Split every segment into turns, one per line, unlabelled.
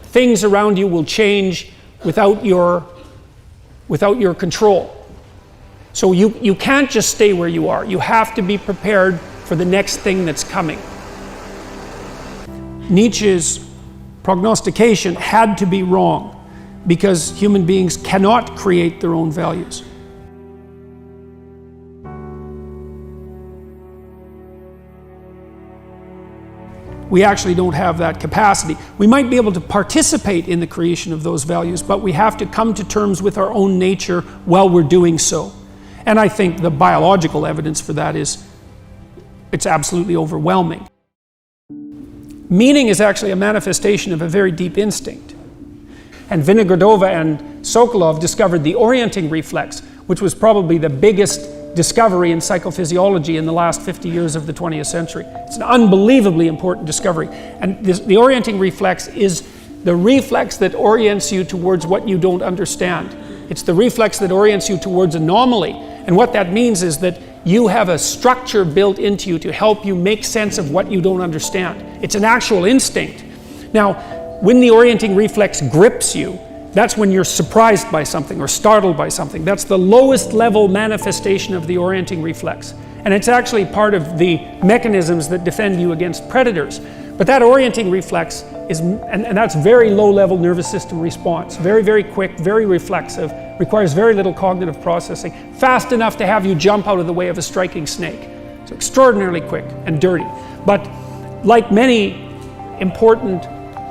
things around you will change without your control. So you can't just stay where you are. You have to be prepared for the next thing that's coming. Nietzsche's prognostication had to be wrong because human beings cannot create their own values. We actually don't have that capacity. We might be able to participate in the creation of those values, but we have to come to terms with our own nature while we're doing so. And I think the biological evidence for that is, it's absolutely overwhelming. Meaning is actually a manifestation of a very deep instinct. And Vinogradova and Sokolov discovered the orienting reflex, which was probably the biggest discovery in psychophysiology in the last 50 years of the 20th century. It's an unbelievably important discovery. And the orienting reflex is the reflex that orients you towards what you don't understand. It's the reflex that orients you towards anomaly. And what that means is that you have a structure built into you to help you make sense of what you don't understand. It's an actual instinct. Now, when the orienting reflex grips you, that's when you're surprised by something or startled by something. That's the lowest level manifestation of the orienting reflex. And it's actually part of the mechanisms that defend you against predators. But that orienting reflex is, and that's very low level nervous system response. Very, very quick, very reflexive, requires very little cognitive processing, fast enough to have you jump out of the way of a striking snake. So extraordinarily quick and dirty. But like many important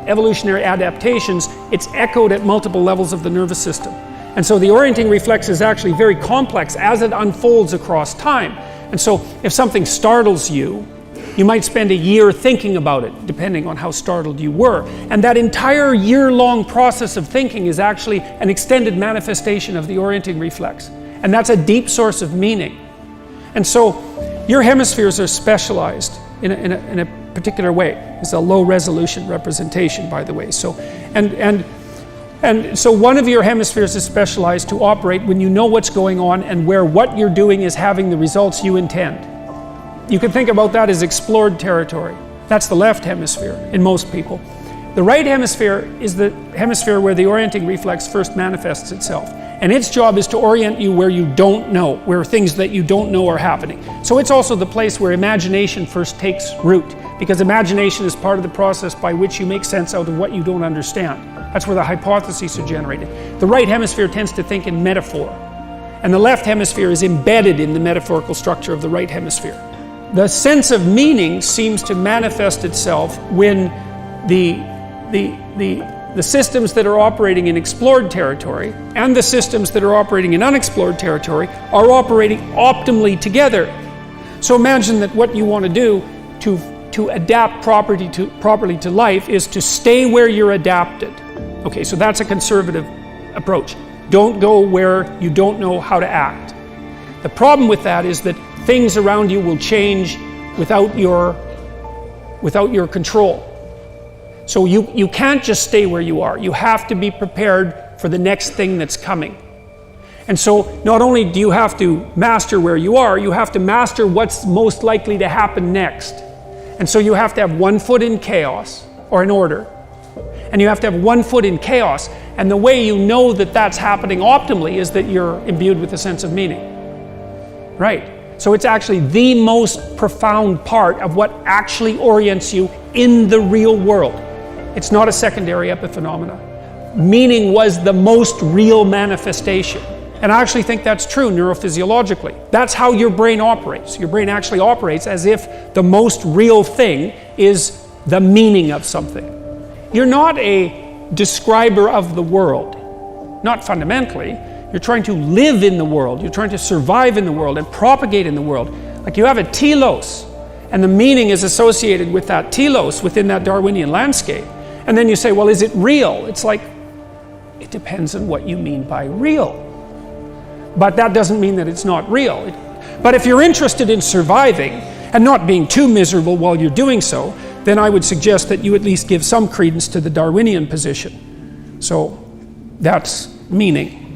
evolutionary adaptations, it's echoed at multiple levels of the nervous system. And so the orienting reflex is actually very complex as it unfolds across time. And so if something startles you, you might spend a year thinking about it, depending on how startled you were. And that entire year-long process of thinking is actually an extended manifestation of the orienting reflex. And that's a deep source of meaning. And so your hemispheres are specialized in a particular way. It's a low resolution representation, by the way. So, and so one of your hemispheres is specialized to operate when you know what's going on and where what you're doing is having the results you intend. You can think about that as explored territory. That's the left hemisphere in most people. The right hemisphere is the hemisphere where the orienting reflex first manifests itself. And its job is to orient you where you don't know, where things that you don't know are happening. So it's also the place where imagination first takes root, because imagination is part of the process by which you make sense out of what you don't understand. That's where the hypotheses are generated. The right hemisphere tends to think in metaphor, and the left hemisphere is embedded in the metaphorical structure of the right hemisphere. The sense of meaning seems to manifest itself when the systems that are operating in explored territory and the systems that are operating in unexplored territory are operating optimally together. So imagine that what you want to do to adapt properly to life is to stay where you're adapted. Okay, so that's a conservative approach. Don't go where you don't know how to act. The problem with that is that things around you will change without your control. So you can't just stay where you are. You have to be prepared for the next thing that's coming. And so not only do you have to master where you are, you have to master what's most likely to happen next. And so you have to have one foot in chaos, or in order. And you have to have one foot in chaos. And the way you know that that's happening optimally is that you're imbued with a sense of meaning. Right? So it's actually the most profound part of what actually orients you in the real world. It's not a secondary epiphenomena. Meaning was the most real manifestation. And I actually think that's true neurophysiologically. That's how your brain operates. Your brain actually operates as if the most real thing is the meaning of something. You're not a describer of the world. Not fundamentally. You're trying to live in the world. You're trying to survive in the world and propagate in the world. Like you have a telos, and the meaning is associated with that telos within that Darwinian landscape. And then you say, well, is it real? It's like, it depends on what you mean by real. But that doesn't mean that it's not real. But if you're interested in surviving and not being too miserable while you're doing so, then I would suggest that you at least give some credence to the Darwinian position. So that's meaning.